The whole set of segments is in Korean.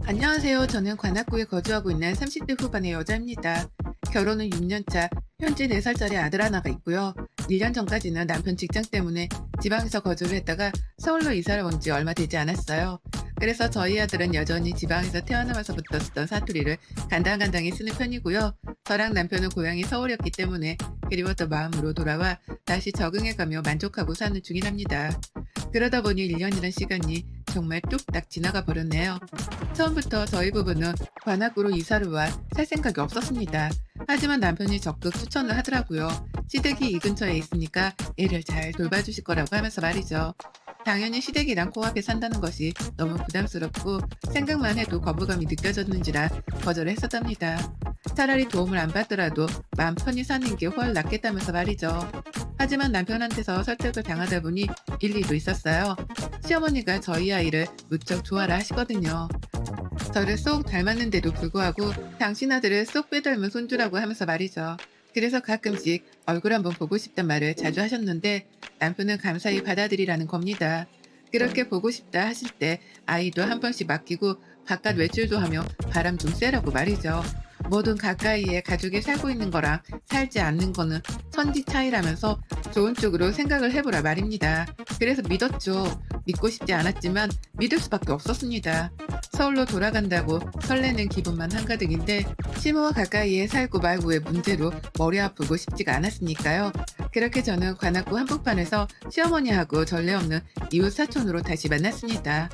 안녕하세요. 저는 관악구에 거주하고 있는 30대 후반의 여자입니다. 결혼은 6년 차, 현재 4살짜리 아들 하나가 있고요. 1년 전까지는 남편 직장 때문에 지방에서 거주를 했다가 서울로 이사를 온 지 얼마 되지 않았어요. 그래서 저희 아들은 여전히 지방에서 태어나면서부터 쓰던 사투리를 간당간당히 쓰는 편이고요. 저랑 남편은 고향이 서울이었기 때문에 그리웠던 마음으로 돌아와 다시 적응해가며 만족하고 사는 중이랍니다. 그러다 보니 1년이란 시간이 정말 뚝딱 지나가 버렸네요. 처음부터 저희 부부는 관악구로 이사를 와 살 생각이 없었습니다. 하지만 남편이 적극 추천을 하더라고요. 시댁이 이 근처에 있으니까 애를 잘 돌봐주실 거라고 하면서 말이죠. 당연히 시댁이랑 코앞에 산다는 것이 너무 부담스럽고 생각만 해도 거부감이 느껴졌는지라 거절을 했었답니다. 차라리 도움을 안 받더라도 마음 편히 사는 게 훨 낫겠다면서 말이죠. 하지만 남편한테서 설득을 당하다 보니 일리도 있었어요. 시어머니가 저희 아이를 무척 좋아라 하시거든요. 저를 쏙 닮았는데도 불구하고 당신 아들을 쏙 빼닮은 손주라고 하면서 말이죠. 그래서 가끔씩 얼굴 한번 보고 싶단 말을 자주 하셨는데 남편은 감사히 받아들이라는 겁니다. 그렇게 보고 싶다 하실 때 아이도 한 번씩 맡기고 바깥 외출도 하며 바람 좀 쐬라고 말이죠. 뭐든 가까이에 가족이 살고 있는 거랑 살지 않는 거는 천지 차이라면서 좋은 쪽으로 생각을 해보라 말입니다. 그래서 믿었죠. 믿고 싶지 않았지만 믿을 수밖에 없었습니다. 서울로 돌아간다고 설레는 기분만 한가득인데 시모와 가까이에 살고 말고의 문제로 머리 아프고 싶지가 않았으니까요. 그렇게 저는 관악구 한복판에서 시어머니하고 전례 없는 이웃 사촌으로 다시 만났습니다.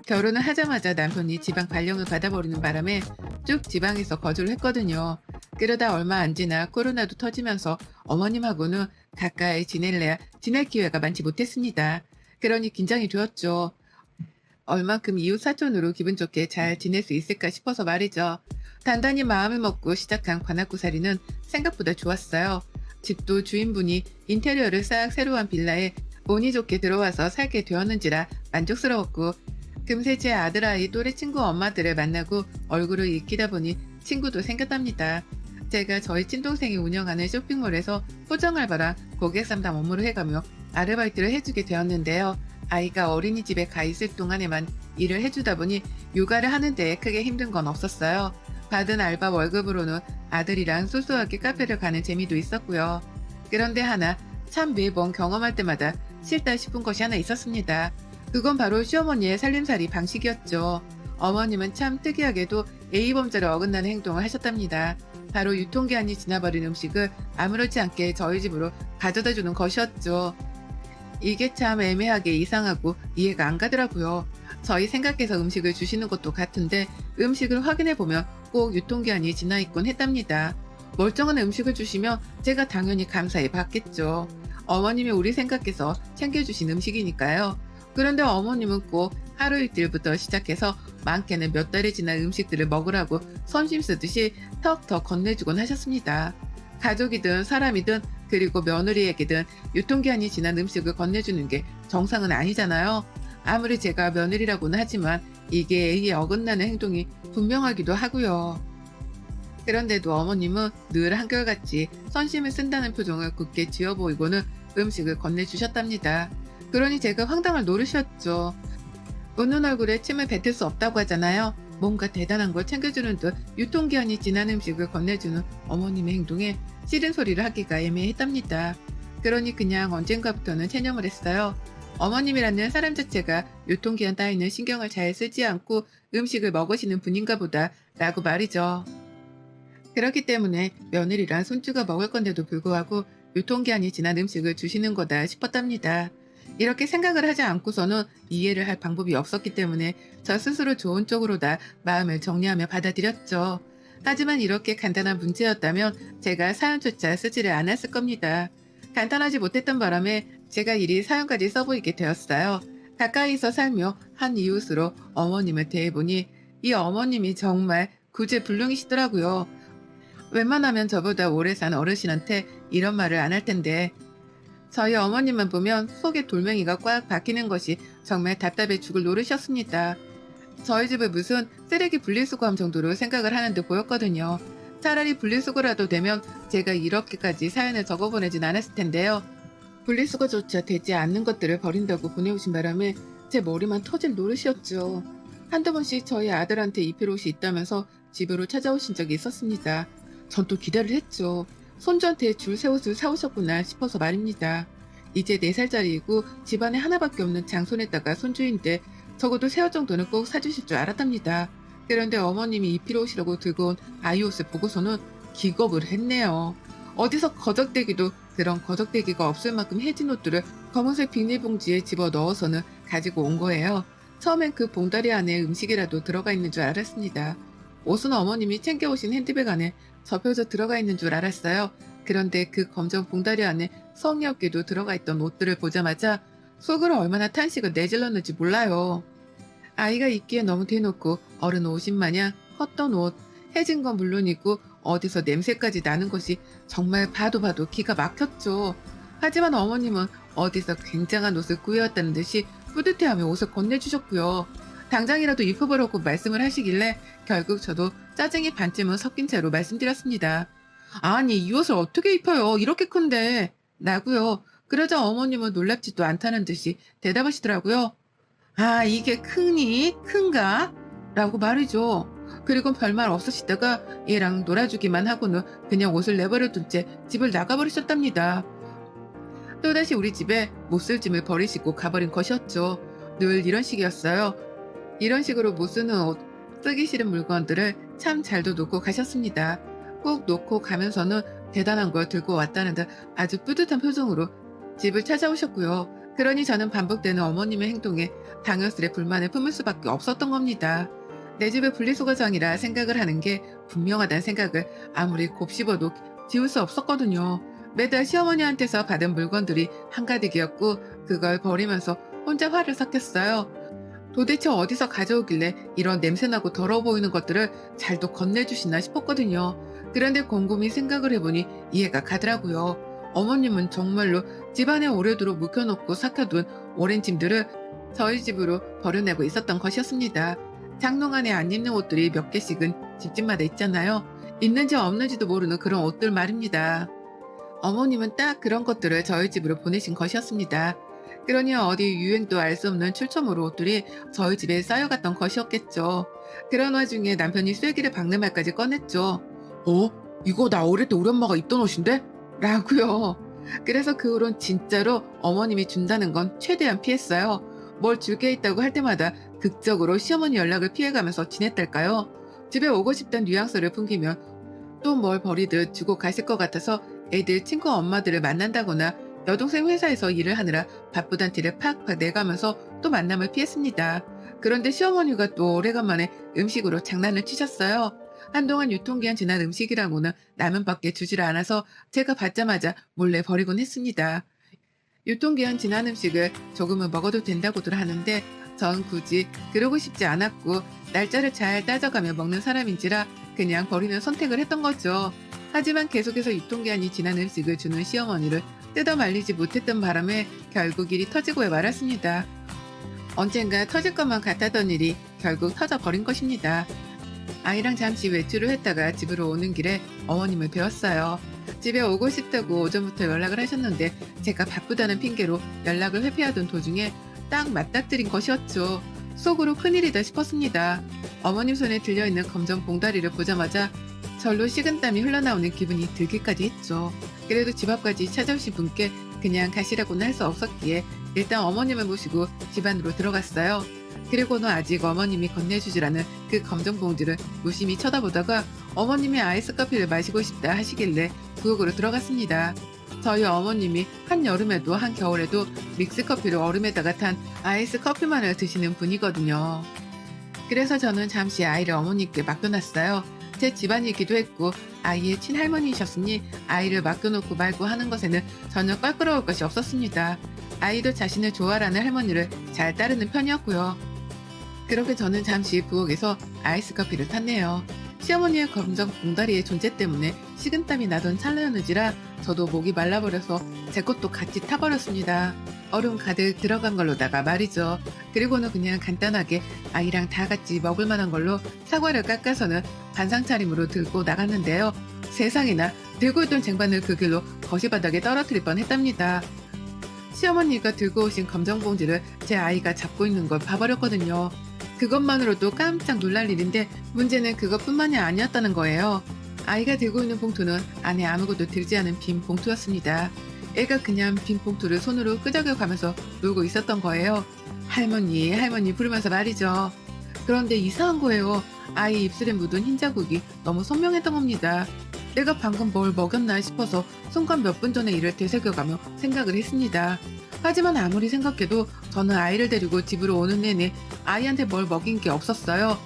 결혼을 하자마자 남편이 지방 발령을 받아버리는 바람에 쭉 지방에서 거주를 했거든요. 그러다 얼마 안 지나 코로나도 터지면서 어머님하고는 가까이 지낼 기회가 많지 못했습니다. 그러니 긴장이 되었죠. 얼만큼 이웃 사촌으로 기분 좋게 잘 지낼 수 있을까 싶어서 말이죠. 단단히 마음을 먹고 시작한 관악구살이는 생각보다 좋았어요. 집도 주인분이 인테리어를 싹 새로 한 빌라에 운이 좋게 들어와서 살게 되었는지라 만족스러웠고 금세 제 아들아이 또래 친구 엄마들을 만나고 얼굴을 익히다 보니 친구도 생겼답니다. 제가 저희 친동생이 운영하는 쇼핑몰에서 포장 알바랑 고객 상담 업무를 해가며 아르바이트를 해주게 되었는데요. 아이가 어린이집에 가 있을 동안에만 일을 해주다 보니 육아를 하는데 크게 힘든 건 없었어요. 받은 알바 월급으로는 아들이랑 소소하게 카페를 가는 재미도 있었고요. 그런데 하나 참 매번 경험할 때마다 싫다 싶은 것이 하나 있었습니다. 그건 바로 시어머니의 살림살이 방식이었죠. 어머님은 참 특이하게도 A범죄를 어긋나는 행동을 하셨답니다. 바로 유통기한이 지나버린 음식을 아무렇지 않게 저희 집으로 가져다주는 것이었죠. 이게 참 애매하게 이상하고 이해가 안 가더라고요. 저희 생각해서 음식을 주시는 것도 같은데 음식을 확인해보면 꼭 유통기한이 지나 있곤 했답니다. 멀쩡한 음식을 주시면 제가 당연히 감사히 받겠죠. 어머님이 우리 생각해서 챙겨주신 음식이니까요. 그런데 어머님은 꼭 하루 이틀부터 시작해서 많게는 몇 달이 지난 음식들을 먹으라고 선심 쓰듯이 턱턱 건네주곤 하셨습니다. 가족이든 사람이든 그리고 며느리에게든 유통기한이 지난 음식을 건네주는 게 정상은 아니잖아요. 아무리 제가 며느리라고는 하지만 이게 A에 어긋나는 행동이 분명하기도 하고요. 그런데도 어머님은 늘 한결같이 선심을 쓴다는 표정을 굳게 지어 보이고는 음식을 건네주셨답니다. 그러니 제가 황당할 노릇이었죠. 웃는 얼굴에 침을 뱉을 수 없다고 하잖아요. 뭔가 대단한 걸 챙겨주는 듯 유통기한이 지난 음식을 건네주는 어머님의 행동에 싫은 소리를 하기가 애매했답니다. 그러니 그냥 언젠가부터는 체념을 했어요. 어머님이라는 사람 자체가 유통기한 따위는 신경을 잘 쓰지 않고 음식을 먹으시는 분인가 보다 라고 말이죠. 그렇기 때문에 며느리랑 손주가 먹을 건데도 불구하고 유통기한이 지난 음식을 주시는 거다 싶었답니다. 이렇게 생각을 하지 않고서는 이해를 할 방법이 없었기 때문에 저 스스로 좋은 쪽으로 다 마음을 정리하며 받아들였죠. 하지만 이렇게 간단한 문제였다면 제가 사연조차 쓰지를 않았을 겁니다. 간단하지 못했던 바람에 제가 이리 사연까지 써보이게 되었어요. 가까이서 살며 한 이웃으로 어머님을 대해보니 이 어머님이 정말 구제불능이시더라고요. 웬만하면 저보다 오래 산 어르신한테 이런 말을 안 할 텐데 저희 어머님만 보면 속에 돌멩이가 꽉 박히는 것이 정말 답답해 죽을 노릇이었습니다. 저희 집을 무슨 쓰레기 분리수거함 정도로 생각을 하는 듯 보였거든요. 차라리 분리수거라도 되면 제가 이렇게까지 사연을 적어보내진 않았을 텐데요. 분리수거조차 되지 않는 것들을 버린다고 보내오신 바람에 제 머리만 터질 노릇이었죠. 한두 번씩 저희 아들한테 입힐 옷이 있다면서 집으로 찾아오신 적이 있었습니다. 전 또 기대를 했죠. 손주한테 줄 새 옷을 사오셨구나 싶어서 말입니다. 이제 4살짜리이고 집안에 하나밖에 없는 장손에다가 손주인데 적어도 새 옷 정도는 꼭 사주실 줄 알았답니다. 그런데 어머님이 입힐 옷이라고 들고 온 아이 옷을 보고서는 기겁을 했네요. 어디서 거적대기도 그런 거적대기가 없을 만큼 해진 옷들을 검은색 비닐봉지에 집어 넣어서는 가지고 온 거예요. 처음엔 그 봉다리 안에 음식이라도 들어가 있는 줄 알았습니다. 옷은 어머님이 챙겨오신 핸드백 안에 접혀져 들어가 있는 줄 알았어요. 그런데 그 검정 봉다리 안에 성의 없게도 들어가 있던 옷들을 보자마자 속으로 얼마나 탄식을 내질렀는지 몰라요. 아이가 입기에 너무 대놓고 어른 옷인 마냥 컸던 옷, 해진 건 물론이고 어디서 냄새까지 나는 것이 정말 봐도 기가 막혔죠. 하지만 어머님은 어디서 굉장한 옷을 구해왔다는 듯이 뿌듯해하며 옷을 건네주셨고요. 당장이라도 입혀보라고 말씀을 하시길래 결국 저도 짜증이 반쯤은 섞인 채로 말씀드렸습니다. 아니 이 옷을 어떻게 입혀요? 이렇게 큰데. 라고요. 그러자 어머님은 놀랍지도 않다는 듯이 대답하시더라고요. 아 이게 크니? 큰가? 라고 말이죠. 그리고 별말 없으시다가 얘랑 놀아주기만 하고는 그냥 옷을 내버려둔 채 집을 나가버리셨답니다. 또다시 우리 집에 못쓸 짐을 버리시고 가버린 것이었죠. 늘 이런 식이었어요. 이런 식으로 못 쓰는 옷, 쓰기 싫은 물건들을 참 잘도 놓고 가셨습니다. 꼭 놓고 가면서는 대단한 걸 들고 왔다는 듯 아주 뿌듯한 표정으로 집을 찾아오셨고요. 그러니 저는 반복되는 어머님의 행동에 당연스레 불만을 품을 수밖에 없었던 겁니다. 내 집의 분리수거장이라 생각을 하는 게 분명하다는 생각을 아무리 곱씹어도 지울 수 없었거든요. 매달 시어머니한테서 받은 물건들이 한가득이었고 그걸 버리면서 혼자 화를 삭혔어요. 도대체 어디서 가져오길래 이런 냄새나고 더러워 보이는 것들을 잘도 건네주시나 싶었거든요. 그런데 곰곰이 생각을 해보니 이해가 가더라고요. 어머님은 정말로 집안에 오래도록 묵혀놓고 삭혀둔 오랜 짐들을 저희 집으로 버려내고 있었던 것이었습니다. 장롱 안에 안 입는 옷들이 몇 개씩은 집집마다 있잖아요. 있는지 없는지도 모르는 그런 옷들 말입니다. 어머님은 딱 그런 것들을 저희 집으로 보내신 것이었습니다. 그러니 어디 유행도 알 수 없는 출처모로 옷들이 저희 집에 쌓여갔던 것이었겠죠. 그런 와중에 남편이 쐐기를 박는 말까지 꺼냈죠. 이거 나 어릴 때 우리 엄마가 입던 옷인데? 라고요. 그래서 그 후론 진짜로 어머님이 준다는 건 최대한 피했어요. 뭘 줄 게 있다고 할 때마다 극적으로 시어머니 연락을 피해가면서 지냈달까요. 집에 오고 싶다는 뉘앙스를 풍기면 또 뭘 버리듯 주고 가실 것 같아서 애들 친구 엄마들을 만난다거나 여동생 회사에서 일을 하느라 바쁘단 티를 팍팍 내가면서 또 만남을 피했습니다. 그런데 시어머니가 또 오래간만에 음식으로 장난을 치셨어요. 한동안 유통기한 지난 음식이라고는 라면밖에 주질 않아서 제가 받자마자 몰래 버리곤 했습니다. 유통기한 지난 음식을 조금은 먹어도 된다고들 하는데 전 굳이 그러고 싶지 않았고 날짜를 잘 따져가며 먹는 사람인지라 그냥 버리는 선택을 했던 거죠. 하지만 계속해서 유통기한이 지난 음식을 주는 시어머니를 뜯어 말리지 못했던 바람에 결국 일이 터지고야 말았습니다. 언젠가 터질 것만 같았던 일이 결국 터져버린 것입니다. 아이랑 잠시 외출을 했다가 집으로 오는 길에 어머님을 뵈었어요. 집에 오고 싶다고 오전부터 연락을 하셨는데 제가 바쁘다는 핑계로 연락을 회피하던 도중에 딱 맞닥뜨린 것이었죠. 속으로 큰일이다 싶었습니다. 어머님 손에 들려있는 검정 봉다리를 보자마자 절로 식은땀이 흘러나오는 기분이 들기까지 했죠. 그래도 집 앞까지 찾아오신 분께 그냥 가시라고는 할 수 없었기에 일단 어머님을 모시고 집 안으로 들어갔어요. 그리고는 아직 어머님이 건네주질 않은 그 검정 봉지를 무심히 쳐다보다가 어머님이 아이스 커피를 마시고 싶다 하시길래 부엌으로 들어갔습니다. 저희 어머님이 한여름에도 한겨울에도 믹스커피를 얼음에다가 탄 아이스 커피만을 드시는 분이거든요. 그래서 저는 잠시 아이를 어머님께 맡겨놨어요. 제 집안이기도 했고 아이의 친할머니이셨으니 아이를 맡겨놓고 말고 하는 것에는 전혀 껄끄러울 것이 없었습니다. 아이도 자신을 좋아하는 할머니를 잘 따르는 편이었고요. 그렇게 저는 잠시 부엌에서 아이스 커피를 탔네요. 시어머니의 검정 봉다리의 존재 때문에 식은땀이 나던 찰나였는지라 저도 목이 말라버려서 제 것도 같이 타버렸습니다. 얼음 가득 들어간 걸로다가 말이죠. 그리고는 그냥 간단하게 아이랑 다 같이 먹을 만한 걸로 사과를 깎아서는 반상 차림으로 들고 나갔는데요. 세상에나 들고 있던 쟁반을 그 길로 거실바닥에 떨어뜨릴 뻔했답니다. 시어머니가 들고 오신 검정 봉지를 제 아이가 잡고 있는 걸 봐버렸거든요. 그것만으로도 깜짝 놀랄 일인데 문제는 그것뿐만이 아니었다는 거예요. 아이가 들고 있는 봉투는 안에 아무것도 들지 않은 빈 봉투였습니다. 애가 그냥 빈 봉투를 손으로 끄적여 가면서 놀고 있었던 거예요. 할머니, 할머니 부르면서 말이죠. 그런데 이상한 거예요. 아이 입술에 묻은 흰 자국이 너무 선명했던 겁니다. 내가 방금 뭘 먹였나 싶어서 순간 몇 분 전의 일을 되새겨가며 생각을 했습니다. 하지만 아무리 생각해도 저는 아이를 데리고 집으로 오는 내내 아이한테 뭘 먹인 게 없었어요.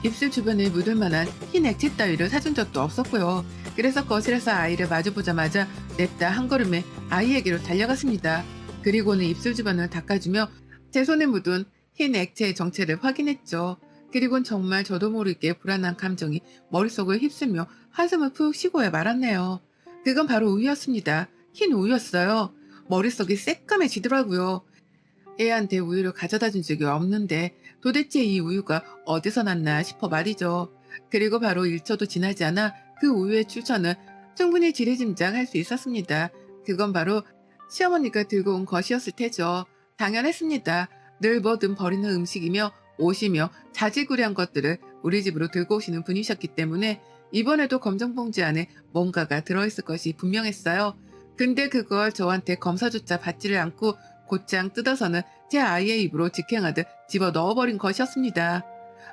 입술 주변에 묻을 만한 흰 액체 따위를 사준 적도 없었고요. 그래서 거실에서 아이를 마주보자마자 냅다 한 걸음에 아이에게로 달려갔습니다. 그리고는 입술 주변을 닦아주며 제 손에 묻은 흰 액체의 정체를 확인했죠. 그리곤 정말 저도 모르게 불안한 감정이 머릿속을 휩쓸며 한숨을 푹 쉬고야 말았네요. 그건 바로 우유였습니다. 흰 우유였어요. 머릿속이 새까매지더라고요. 애한테 우유를 가져다 준 적이 없는데 도대체 이 우유가 어디서 났나 싶어 말이죠. 그리고 바로 1초도 지나지 않아 그 우유의 출처는 충분히 지레짐작할 수 있었습니다. 그건 바로 시어머니가 들고 온 것이었을 테죠. 당연했습니다. 늘 뭐든 버리는 음식이며 옷이며 자질구레한 것들을 우리 집으로 들고 오시는 분이셨기 때문에 이번에도 검정 봉지 안에 뭔가가 들어있을 것이 분명했어요. 근데 그걸 저한테 검사조차 받지를 않고 곧장 뜯어서는 제 아이의 입으로 직행하듯 집어 넣어버린 것이었습니다.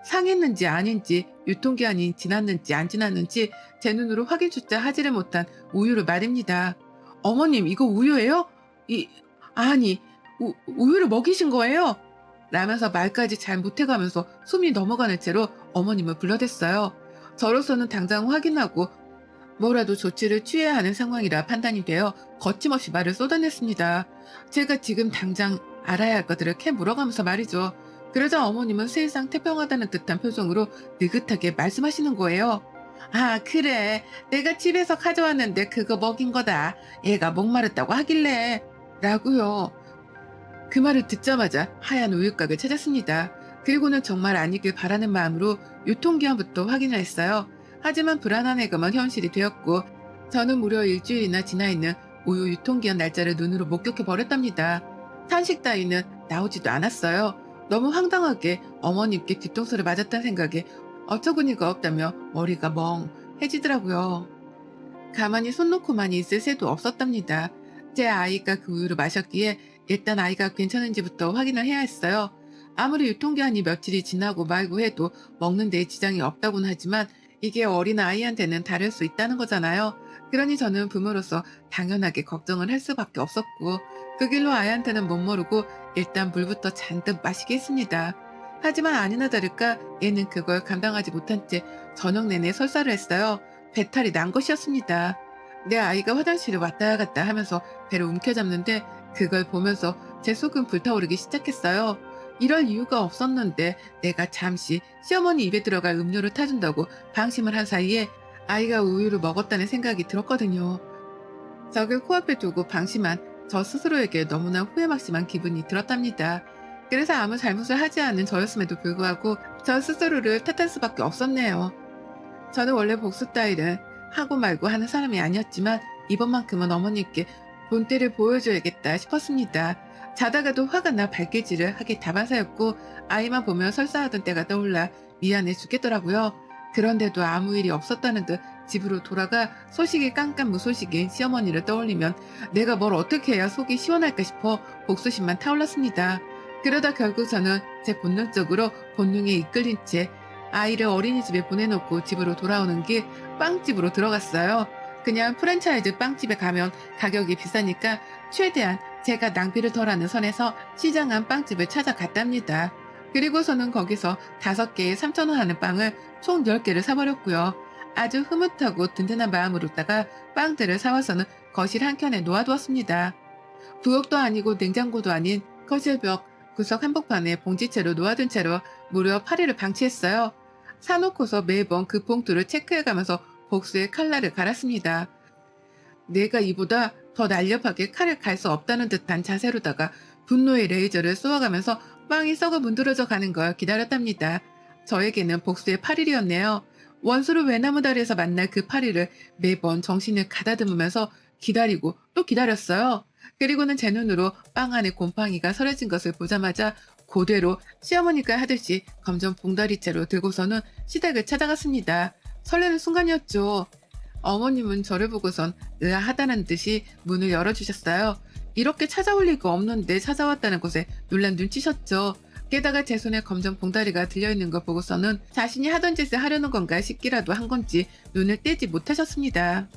상했는지 아닌지 유통기한이 지났는지 안 지났는지 제 눈으로 확인조차 하지를 못한 우유를 말입니다. 어머님 이거 우유예요? 아니 우유를 먹이신 거예요? 라면서 말까지 잘 못해가면서 숨이 넘어가는 채로 어머님을 불러댔어요. 저로서는 당장 확인하고 뭐라도 조치를 취해야 하는 상황이라 판단이 되어 거침없이 말을 쏟아냈습니다. 제가 지금 당장 알아야 할 것들을 캐 물어가면서 말이죠. 그러자 어머님은 세상 태평하다는 듯한 표정으로 느긋하게 말씀하시는 거예요. 아 그래 내가 집에서 가져왔는데 그거 먹인 거다. 얘가 목마르다고 하길래 라고요. 그 말을 듣자마자 하얀 우유곽을 찾았습니다. 그리고는 정말 아니길 바라는 마음으로 유통기한부터 확인을 했어요. 하지만 불안한 예감은 현실이 되었고 저는 무려 일주일이나 지나 있는 우유 유통기한 날짜를 눈으로 목격해버렸답니다. 산식 따위는 나오지도 않았어요. 너무 황당하게 어머님께 뒤통수를 맞았다는 생각에 어처구니가 없다며 머리가 멍해지더라고요. 가만히 손 놓고만 있을 새도 없었답니다. 제 아이가 그 우유를 마셨기에 일단 아이가 괜찮은지부터 확인을 해야 했어요. 아무리 유통기한이 며칠이 지나고 말고 해도 먹는 데 지장이 없다고는 하지만 이게 어린 아이한테는 다를 수 있다는 거잖아요. 그러니 저는 부모로서 당연하게 걱정을 할 수밖에 없었고 그 길로 아이한테는 못 모르고 일단 물부터 잔뜩 마시게 했습니다. 하지만 아니나 다를까 얘는 그걸 감당하지 못한 채 저녁 내내 설사를 했어요. 배탈이 난 것이었습니다. 내 아이가 화장실을 왔다 갔다 하면서 배를 움켜잡는데 그걸 보면서 제 속은 불타오르기 시작했어요. 이럴 이유가 없었는데 내가 잠시 시어머니 입에 들어갈 음료를 타준다고 방심을 한 사이에 아이가 우유를 먹었다는 생각이 들었거든요. 적을 코앞에 두고 방심한 저 스스로에게 너무나 후회막심한 기분이 들었답니다. 그래서 아무 잘못을 하지 않은 저였음에도 불구하고 저 스스로를 탓할 수밖에 없었네요. 저는 원래 복수 따위를 하고 말고 하는 사람이 아니었지만 이번만큼은 어머니께 본때를 보여줘야겠다 싶었습니다. 자다가도 화가 나 발길질을 하게 다반사였고 아이만 보면 설사하던 때가 떠올라 미안해 죽겠더라고요. 그런데도 아무 일이 없었다는 듯 집으로 돌아가 소식이 깜깜무소식인 시어머니를 떠올리면 내가 뭘 어떻게 해야 속이 시원할까 싶어 복수심만 타올랐습니다. 그러다 결국 저는 제 본능적으로 본능에 이끌린 채 아이를 어린이집에 보내놓고 집으로 돌아오는 길 빵집으로 들어갔어요. 그냥 프랜차이즈 빵집에 가면 가격이 비싸니까 최대한 제가 낭비를 덜하는 선에서 시장안 빵집을 찾아갔답니다. 그리고서는 거기서 5개에 3,000원 하는 빵을 총 10개를 사버렸고요. 아주 흐뭇하고 든든한 마음으로다가 빵들을 사와서는 거실 한켠에 놓아두었습니다. 부엌도 아니고 냉장고도 아닌 거실벽 구석 한복판에 봉지채로 놓아둔 채로 무려 8일을 방치했어요. 사놓고서 매번 그 봉투를 체크해가면서 복수의 칼날을 갈았습니다. 내가 이보다 더 날렵하게 칼을 갈 수 없다는 듯한 자세로다가 분노의 레이저를 쏘아가면서 빵이 썩어 문드러져 가는 걸 기다렸답니다. 저에게는 복수의 8일이었네요. 원수를 외나무 다리에서 만날 그 8일을 매번 정신을 가다듬으면서 기다리고 또 기다렸어요. 그리고는 제 눈으로 빵 안에 곰팡이가 서려진 것을 보자마자 그대로 시어머니가 하듯이 검정 봉다리째로 들고서는 시댁을 찾아갔습니다. 설레는 순간이었죠. 어머님은 저를 보고선 의아하다는 듯이 문을 열어주셨어요. 이렇게 찾아올 리가 없는데 찾아왔다는 것에 놀란 눈치셨죠. 게다가 제 손에 검정 봉다리가 들려있는 걸 보고서는 자신이 하던 짓을 하려는 건가 싶기라도 한 건지 눈을 떼지 못하셨습니다.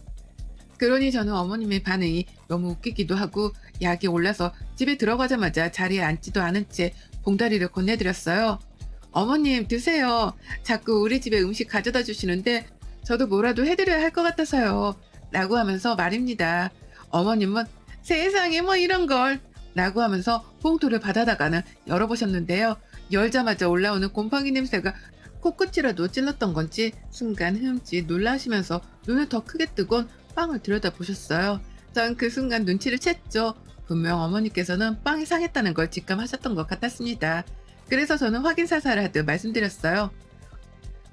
그러니 저는 어머님의 반응이 너무 웃기기도 하고 약이 올라서 집에 들어가자마자 자리에 앉지도 않은 채 봉다리를 건네드렸어요. 어머님 드세요. 자꾸 우리 집에 음식 가져다 주시는데 저도 뭐라도 해드려야 할 것 같아서요. 라고 하면서 말입니다. 어머님은 세상에 뭐 이런 걸 라고 하면서 봉투를 받아다가는 열어보셨는데요. 열자마자 올라오는 곰팡이 냄새가 코끝이라도 찔렀던 건지 순간 흠칫 놀라시면서 눈을 더 크게 뜨곤 빵을 들여다보셨어요. 전 그 순간 눈치를 챘죠. 분명 어머니께서는 빵이 상했다는 걸 직감하셨던 것 같았습니다. 그래서 저는 확인사살을 하듯 말씀드렸어요.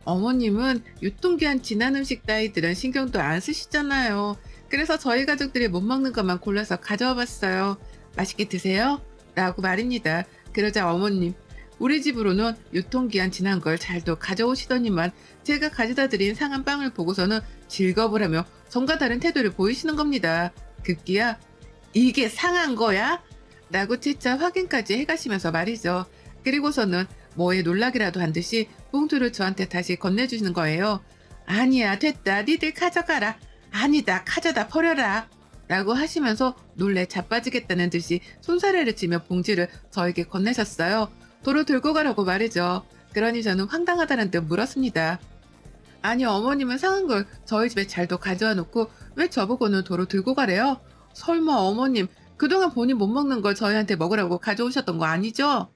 어머님은 유통기한 지난 음식 따위들은 신경도 안 쓰시잖아요. 그래서 저희 가족들이 못 먹는 것만 골라서 가져와 봤어요. 맛있게 드세요. 라고 말입니다. 그러자 어머님, 우리 집으로는 유통기한 지난 걸 잘도 가져오시더니만 제가 가져다 드린 상한 빵을 보고서는 질겁을 하며 전과 다른 태도를 보이시는 겁니다. 급기야 이게 상한 거야? 라고 재차 확인까지 해가시면서 말이죠. 그리고서는 뭐에 놀라기라도 한 듯이 봉투를 저한테 다시 건네주시는 거예요. 아니야 됐다 니들 가져가라. 아니다 가져다 버려라. 라고 하시면서 놀래 자빠지겠다는 듯이 손사래를 치며 봉지를 저에게 건네셨어요. 도로 들고 가라고 말이죠. 그러니 저는 황당하다는 듯 물었습니다. 아니 어머님은 상한 걸 저희 집에 잘도 가져와 놓고 왜 저보고는 도로 들고 가래요? 설마 어머님 그동안 본인 못 먹는 걸 저희한테 먹으라고 가져오셨던 거 아니죠?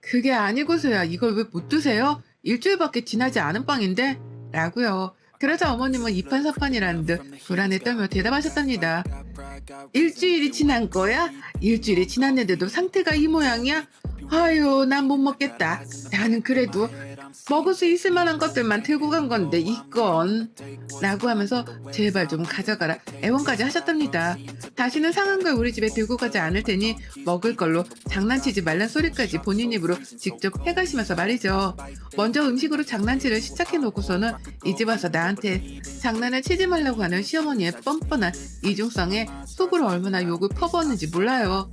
그게 아니고서야 이걸 왜 못 드세요? 일주일밖에 지나지 않은 빵인데? 라고요. 그러자 어머님은 이판사판이라는 듯 불안에 떨며 대답하셨답니다. 일주일이 지난 거야? 일주일이 지났는데도 상태가 이 모양이야? 아유 난 못 먹겠다. 나는 그래도 먹을 수 있을 만한 것들만 들고 간 건데 이건 라고 하면서 제발 좀 가져가라 애원까지 하셨답니다. 다시는 상한 걸 우리 집에 들고 가지 않을 테니 먹을 걸로 장난치지 말란 소리까지 본인 입으로 직접 해가시면서 말이죠. 먼저 음식으로 장난치를 시작해 놓고서는 이 집 와서 나한테 장난을 치지 말라고 하는 시어머니의 뻔뻔한 이중성에 속으로 얼마나 욕을 퍼부었는지 몰라요.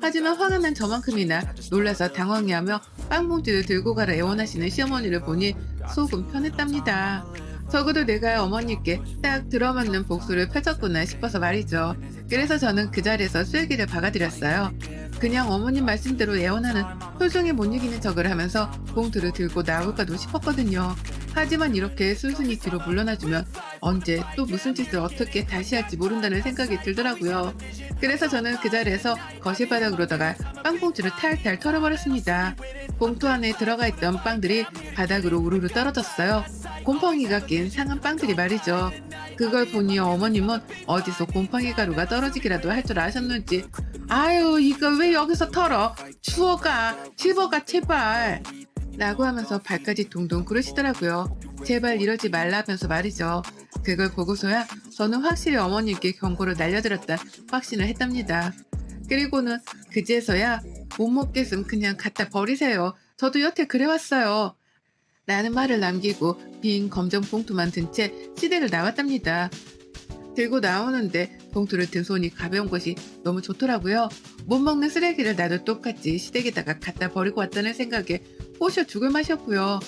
하지만 화가 난 저만큼이나 놀라서 당황해하며 빵봉지를 들고 가라 애원하시는 시어머니를 보니 속은 편했답니다. 적어도 내가 어머니께 딱 들어맞는 복수를 펼쳤구나 싶어서 말이죠. 그래서 저는 그 자리에서 쐐기를 박아드렸어요. 그냥 어머님 말씀대로 애원하는 표정에 못 이기는 척을 하면서 봉투를 들고 나올까도 싶었거든요. 하지만 이렇게 순순히 뒤로 물러나주면 언제 또 무슨 짓을 어떻게 다시 할지 모른다는 생각이 들더라고요. 그래서 저는 그 자리에서 거실 바닥으로다가 빵봉투를 탈탈 털어버렸습니다. 봉투 안에 들어가 있던 빵들이 바닥으로 우르르 떨어졌어요. 곰팡이가 낀 상한 빵들이 말이죠. 그걸 보니 어머님은 어디서 곰팡이 가루가 떨어지기라도 할 줄 아셨는지 아유 이걸 왜 여기서 털어? 추워가 집어가 제발 라고 하면서 발까지 둥둥 구르시더라고요. 제발 이러지 말라면서 말이죠. 그걸 보고서야 저는 확실히 어머님께 경고를 날려드렸다 확신을 했답니다. 그리고는 그제서야 못 먹겠음 그냥 갖다 버리세요. 저도 여태 그래왔어요. 라는 말을 남기고 빈 검정 봉투만 든 채 시댁을 나왔답니다. 들고 나오는데 봉투를 든 손이 가벼운 것이 너무 좋더라고요. 못 먹는 쓰레기를 나도 똑같이 시댁에다가 갖다 버리고 왔다는 생각에 꼬셔 죽을 맛이었고요.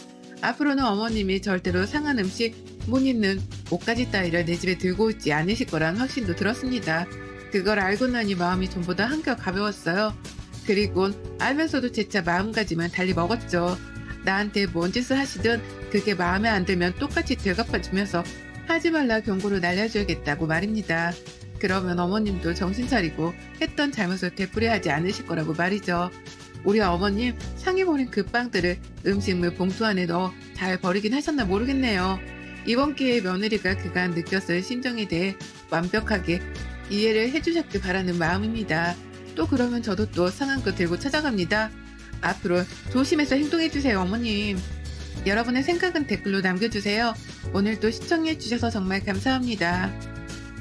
앞으로는 어머님이 절대로 상한 음식, 못 입는 옷가지 따위를 내 집에 들고 오지 않으실 거란 확신도 들었습니다. 그걸 알고 나니 마음이 전보다 한결 가벼웠어요. 그리곤 알면서도 재차 마음가짐은 달리 먹었죠. 나한테 뭔 짓을 하시든 그게 마음에 안 들면 똑같이 되갚아주면서 하지 말라 경고를 날려줘야겠다고 말입니다. 그러면 어머님도 정신 차리고 했던 잘못을 되풀이하지 않으실 거라고 말이죠. 우리 어머님 상해 버린 그 빵들을 음식물 봉투 안에 넣어 잘 버리긴 하셨나 모르겠네요. 이번 기회에 며느리가 그간 느꼈을 심정에 대해 완벽하게 이해를 해주셨길 바라는 마음입니다. 또 그러면 저도 또 상한 거 들고 찾아갑니다. 앞으로 조심해서 행동해주세요 어머님. 여러분의 생각은 댓글로 남겨주세요. 오늘도 시청해주셔서 정말 감사합니다.